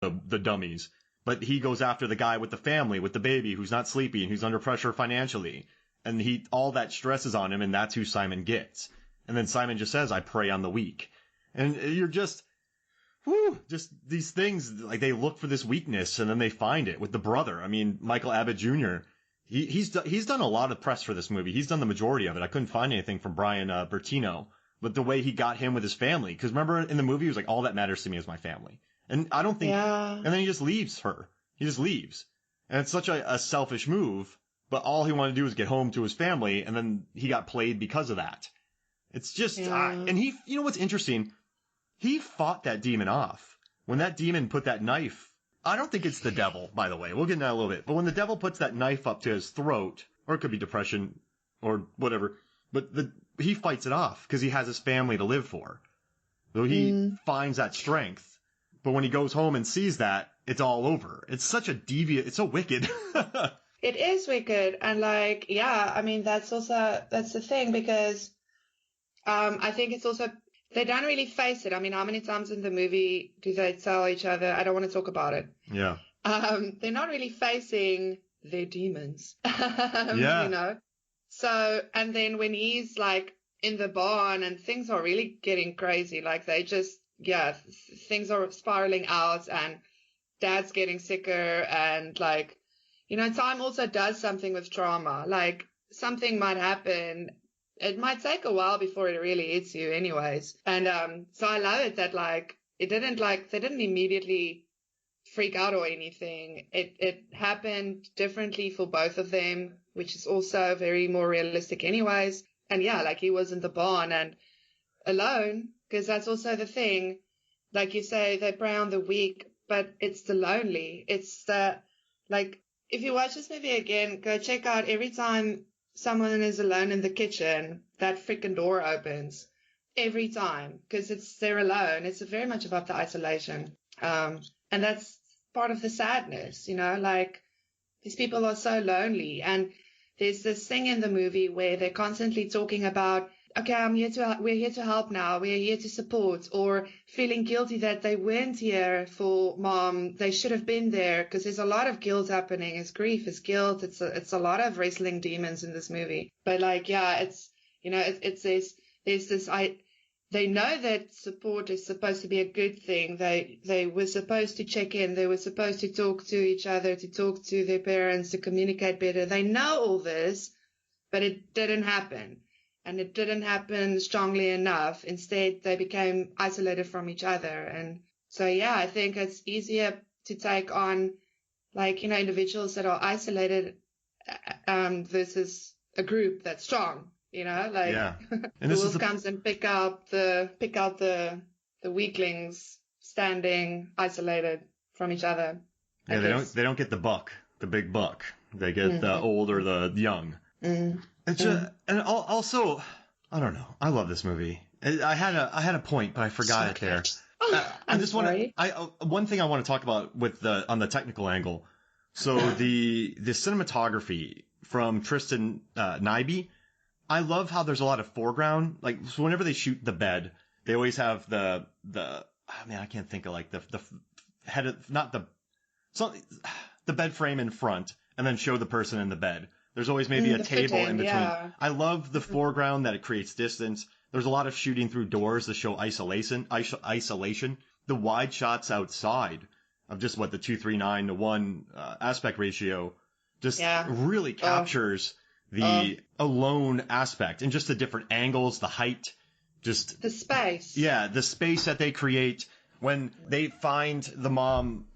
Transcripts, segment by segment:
the dummies. But he goes after the guy with the family, with the baby, who's not sleepy and who's under pressure financially. And all that stress is on him, and that's who Simon gets. And then Simon just says, I prey on the weak. And you're just these things, like, they look for this weakness, and then they find it with the brother. I mean, Michael Abbott Jr., he's done a lot of press for this movie. He's done the majority of it. I couldn't find anything from Brian Bertino, but the way he got him with his family. Because remember, in the movie, he was like, all that matters to me is my family. And I don't think... Yeah. And then he just leaves her. He just leaves. And it's such a selfish move, but all he wanted to do was get home to his family, and then he got played because of that. It's just... and he... You know what's interesting? He fought that demon off. When that demon put that knife... I don't think it's the devil, by the way. We'll get into that in a little bit. But when the devil puts that knife up to his throat, or it could be depression, or whatever, but he fights it off, because he has his family to live for. So he finds that strength. But when he goes home and sees that, it's all over. It's such a deviant... It's so wicked. It is wicked. And, like, yeah, I mean, that's the thing, because I think it's also... They don't really face it. I mean, how many times in the movie do they tell each other, I don't want to talk about it? Yeah. They're not really facing their demons. Yeah. You know? So, and then when he's, like, in the barn and things are really getting crazy, like, they just... Yeah, things are spiraling out, and Dad's getting sicker, and, like, you know, time also does something with trauma. Like, something might happen. It might take a while before it really hits you anyways. And so I love it that, like, they didn't immediately freak out or anything. It happened differently for both of them, which is also very more realistic anyways. And yeah, like, he was in the barn and alone. Because that's also the thing, like you say, they prey on the weak, but it's the lonely. It's the, like, if you watch this movie again, go check out every time someone is alone in the kitchen, that freaking door opens. Every time. Because they're alone. It's very much about the isolation. And that's part of the sadness, you know, like, these people are so lonely. And there's this thing in the movie where they're constantly talking about, okay, we're here to help now. We're here to support, or feeling guilty that they weren't here for Mom. They should have been there, because there's a lot of guilt happening. It's grief, it's guilt. It's a lot of wrestling demons in this movie. But, like, yeah, it's, you know, there's this, they know that support is supposed to be a good thing. They were supposed to check in. They were supposed to talk to each other, to talk to their parents, to communicate better. They know all this, but it didn't happen. And it didn't happen strongly enough. Instead, they became isolated from each other. And so, yeah, I think it's easier to take on, like, you know, individuals that are isolated versus a group that's strong, you know, like, yeah. And the wolf comes and pick out the weaklings standing isolated from each other. Yeah, they don't get the big buck. They get the old or the young. It's and also, I don't know. I love this movie. I had a point, but I forgot it there. One thing I want to talk about on the technical angle. So the cinematography from Tristan Nyby. I love how there's a lot of foreground. Like, so whenever they shoot the bed, they always have the I can't think of, like, the head of, not the bed frame in front, and then show the person in the bed. There's always maybe a table in between. Yeah. I love the foreground, that it creates distance. There's a lot of shooting through doors to show isolation. The wide shots outside of just the 2:3:9 aspect ratio just really captures the alone aspect, and just the different angles, the height, just the space. Yeah, the space that they create when they find the mom.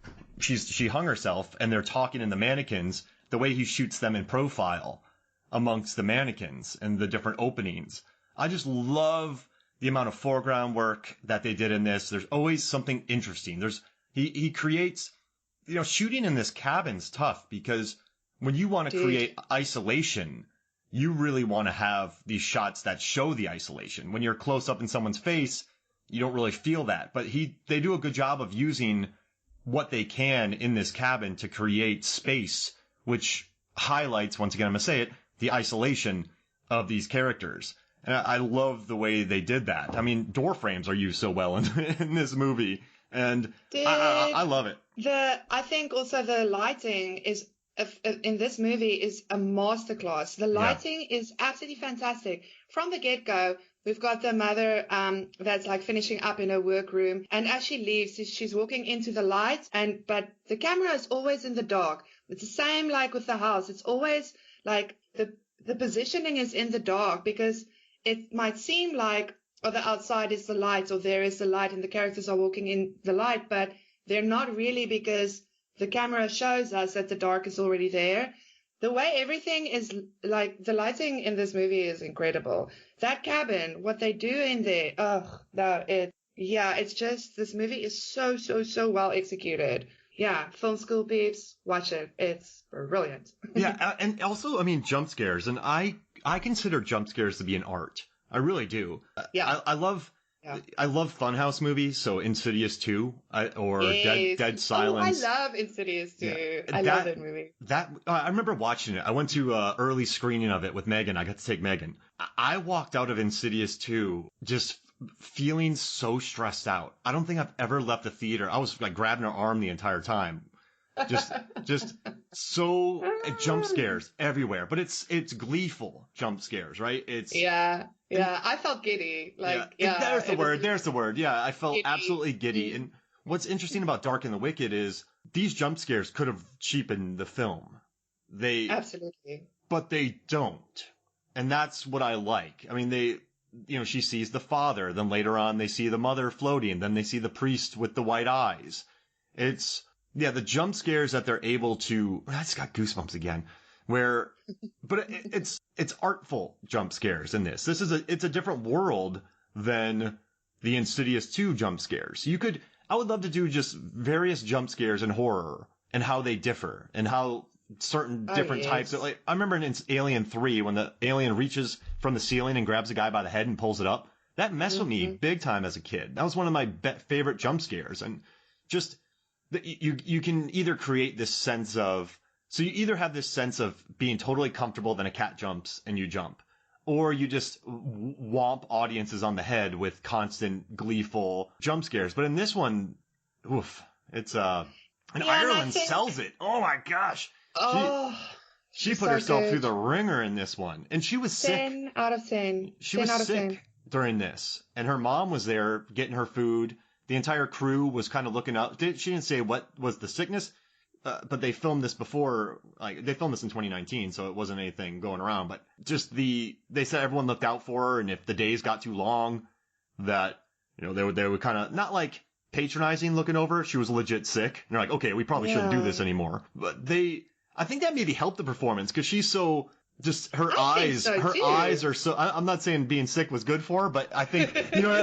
She hung herself, and they're talking in the mannequins. The way he shoots them in profile amongst the mannequins and the different openings. I just love the amount of foreground work that they did in this. There's always something interesting. He creates, you know, shooting in this cabin's tough, because when you want to create isolation, you really want to have these shots that show the isolation. When you're close up in someone's face, you don't really feel that. But they do a good job of using what they can in this cabin to create space, which highlights, once again, I'm going to say it, the isolation of these characters. And I love the way they did that. I mean, door frames are used so well in this movie. And Did I love it. I think also the lighting is in this movie is a masterclass. The Yeah. lighting is absolutely fantastic. From the get-go, we've got the mother that's like finishing up in her workroom, and as she leaves, she's walking into the light, but the camera is always in the dark. It's the same like with the house. It's always like the positioning is in the dark because it might seem like the outside is the light or there is the light and the characters are walking in the light, but they're not really because the camera shows us that the dark is already there. The way everything is, like, the lighting in this movie is incredible. That cabin, what they do in there, it's just, this movie is so, so, so well executed. Yeah, film school peeps, watch it. It's brilliant. Yeah, and also, I mean, jump scares, and I consider jump scares to be an art. I really do. Yeah. I love Funhouse movies, so Insidious 2 or Yes. Dead Silence. Oh, I love Insidious too. Yeah. I love that movie. I remember watching it. I went to an early screening of it with Megan. I got to take Megan. I walked out of Insidious 2 just feeling so stressed out. I don't think I've ever left the theater. I was like grabbing her arm the entire time. Just so jump scares everywhere, but it's gleeful jump scares, right? Yeah. I felt giddy. There's the word. Yeah, I felt giddy. Absolutely giddy. Mm. And what's interesting about Dark and the Wicked is these jump scares could have cheapened the film. Absolutely. But they don't, and that's what I like. I mean, she sees the father, then later on they see the mother floating, then they see the priest with the white eyes. The jump scares that they're able to, I just got goosebumps again, but it's artful jump scares in this. It's a different world than the Insidious 2 jump scares. I would love to do just various jump scares in horror and how they differ and how certain different types of, like, I remember in Alien 3 when the alien reaches from the ceiling and grabs a guy by the head and pulls it up. That messed with me big time as a kid. That was one of my favorite jump scares. And just, you can either create this sense of, so you either have this sense of being totally comfortable, then a cat jumps and you jump, or you just whomp audiences on the head with constant gleeful jump scares. But in this one, it's Ireland sells it. Oh my gosh. She put herself through the ringer in this one, and she was sick. 10 out of 10. She was sick during this, and her mom was there getting her food. The entire crew was kind of looking up. She didn't say what was the sickness, but they filmed this before. Like, they filmed this in 2019, so it wasn't anything going around. But just they said everyone looked out for her, and if the days got too long, that they would kind of not like patronizing looking over her. She was legit sick. And they're like, okay, we probably shouldn't do this anymore. But I think that maybe helped the performance because she's so. Just her eyes are so. I'm not saying being sick was good for her, but I think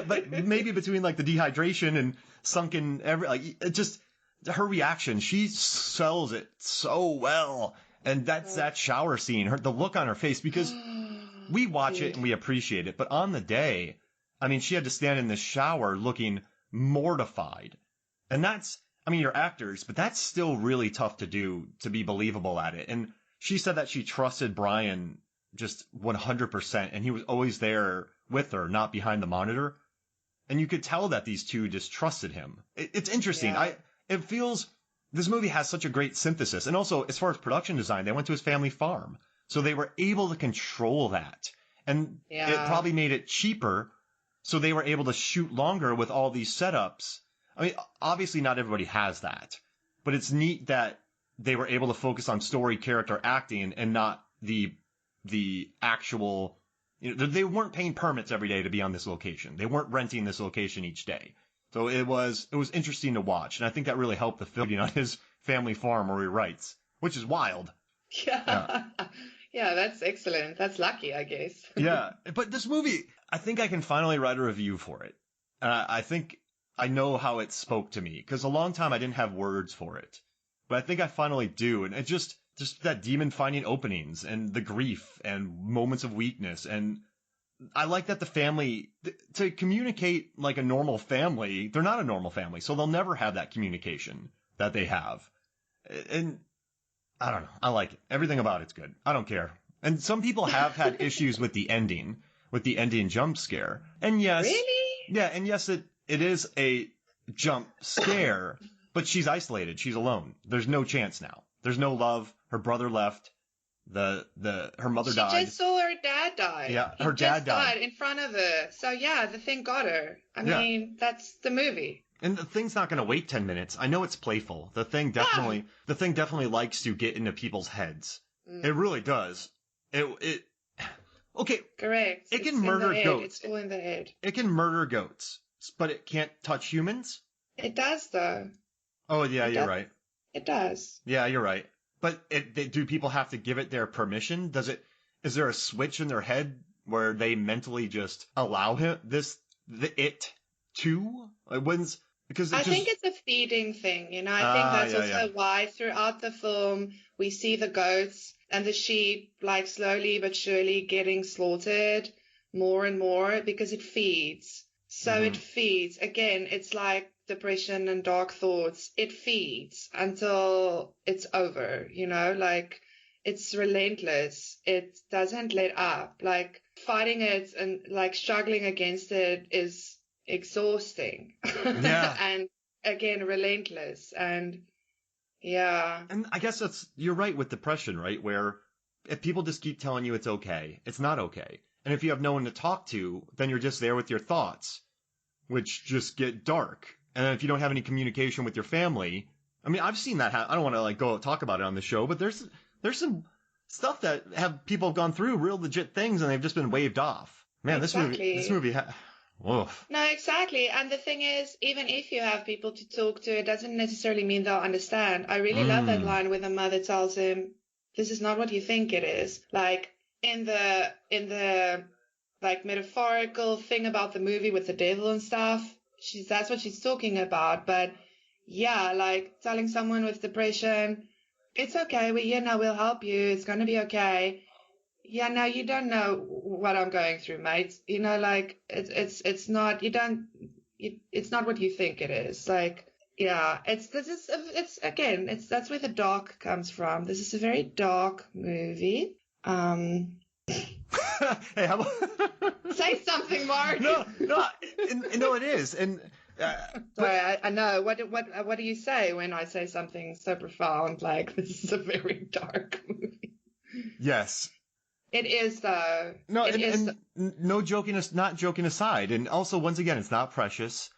but maybe between like the dehydration and sunken just her reaction, she sells it so well, and that's that shower scene, the look on her face, because we watch it and we appreciate it, but on the day, I mean, she had to stand in the shower looking mortified, and you're actors, but that's still really tough to do to be believable at it, and. She said that she trusted Brian just 100%, and he was always there with her, not behind the monitor. And you could tell that these two just trusted him. It's interesting. Yeah. It feels this movie has such a great synthesis. And also, as far as production design, they went to his family farm. So they were able to control that. And it probably made it cheaper. So they were able to shoot longer with all these setups. I mean, obviously not everybody has that. But it's neat that they were able to focus on story, character, acting, and not the actual. They weren't paying permits every day to be on this location. They weren't renting this location each day. So it was interesting to watch, and I think that really helped the film on his family farm where he writes, which is wild. Yeah, that's excellent. That's lucky, I guess. Yeah, but this movie, I think I can finally write a review for it. I think I know how it spoke to me because a long time I didn't have words for it. But I think I finally do, and it just that demon finding openings and the grief and moments of weakness, and I like that the family to communicate like a normal family. They're not a normal family, so they'll never have that communication that they have, and I don't know. I like it. Everything about it's good. I don't care. And some people have had issues with the ending jump scare, and yes, really, yeah, and yes, it is a. jump scare, but she's isolated. She's alone. There's no chance now. There's no love. Her brother left. Her mother died. She just saw her dad die. Yeah, He her dad just died died in front of her. So yeah, the thing got her. I mean, that's the movie. And the thing's not going to wait 10 minutes. I know it's playful. The thing definitely likes to get into people's heads. It really does. Okay. Correct. It can murder goats. It's all in the head. It can murder goats, but it can't touch humans? It does, though. Oh, yeah, you're right. It does. Yeah, you're right. But do people have to give it their permission? Is there a switch in their head where they mentally just allow it to? I think it's a feeding thing, you know. I think that's also why throughout the film we see the goats and the sheep like slowly but surely getting slaughtered more and more because it feeds. So it feeds. Again, it's like depression and dark thoughts. It feeds until it's over, you know, like it's relentless. It doesn't let up. Like fighting it and like struggling against it is exhausting. Yeah. And again, relentless. And yeah. And I guess you're right with depression, right? Where if people just keep telling you it's okay, it's not okay. And if you have no one to talk to, then you're just there with your thoughts, which just get dark. And if you don't have any communication with your family, I mean, I've seen that happen. I don't want to like go talk about it on the show, but there's some stuff that people have gone through real legit things and they've just been waved off. Man, exactly. this movie. Oof. No, exactly. And the thing is, even if you have people to talk to, it doesn't necessarily mean they'll understand. I really love that line where the mother tells him, "This is not what you think it is." Like in the like metaphorical thing about the movie with the devil and stuff. That's what she's talking about. But yeah, like telling someone with depression, "It's okay. We're here now. We'll help you. It's going to be okay." Yeah, no, you don't know what I'm going through, mate. You know, like it's not what you think it is. Like, yeah, that's where the dark comes from. This is a very dark movie. Hey, how about say something, Mark? No, it is. And sorry, I know. What do you say when I say something so profound like this is a very dark movie? Yes. It is though. No, no joking, not joking aside, and also once again, it's not precious.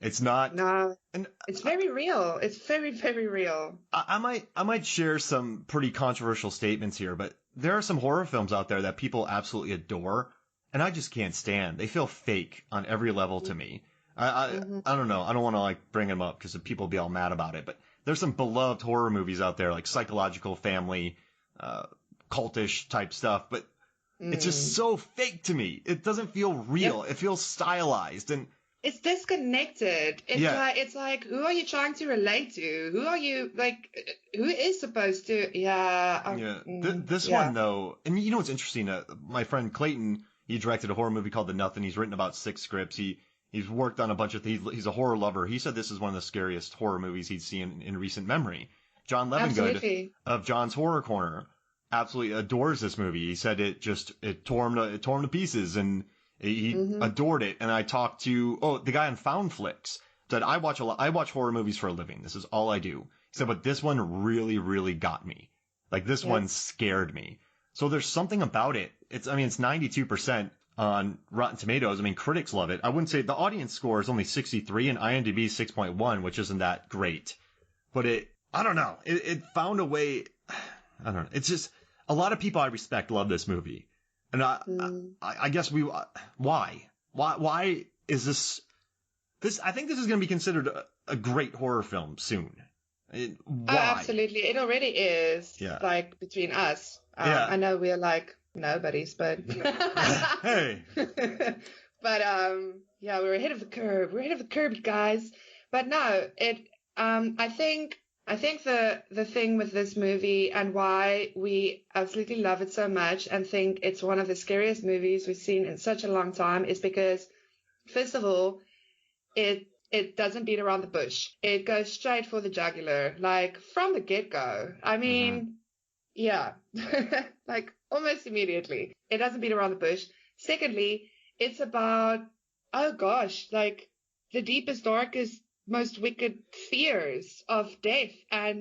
It's not. No. And it's very real. It's very, very real. I might share some pretty controversial statements here, but there are some horror films out there that people absolutely adore, and I just can't stand. They feel fake on every level to me. I don't know. I don't want to like bring them up because people will be all mad about it, but there's some beloved horror movies out there like Psychological Family, cultish type stuff, but it's just so fake to me. It doesn't feel real. It feels stylized and it's disconnected. It's like who are you trying to relate to? Who are you like? Who is supposed to? This one though, and you know what's interesting? My friend Clayton, he directed a horror movie called The Nothing. He's written about 6 scripts. He's worked on a bunch of things. He's a horror lover. He said this is one of the scariest horror movies he'd seen in recent memory. John Levengood of John's Horror Corner absolutely adores this movie. He said it tore him to pieces, and he adored it. And I talked to the guy on Foundflix. Said I watch horror movies for a living. This is all I do. He said, but this one really, really got me. Like this one scared me. So there's something about it. It's 92% on Rotten Tomatoes. I mean, critics love it. I wouldn't say the audience score is only 63 and IMDb 6.1, which isn't that great. But I don't know. It found a way. I don't know. It's just a lot of people I respect love this movie. And I guess why is this, I think this is going to be considered a great horror film soon. Why? Oh, absolutely. It already is. Yeah. Like between us. I know we're like nobodies, but hey. But we're ahead of the curve. We're ahead of the curve, guys. But no, I think the thing with this movie and why we absolutely love it so much and think it's one of the scariest movies we've seen in such a long time is because, first of all, it doesn't beat around the bush. It goes straight for the jugular, like from the get-go. I mean, like almost immediately. It doesn't beat around the bush. Secondly, it's about, oh gosh, like the deepest, darkest most wicked fears of death. And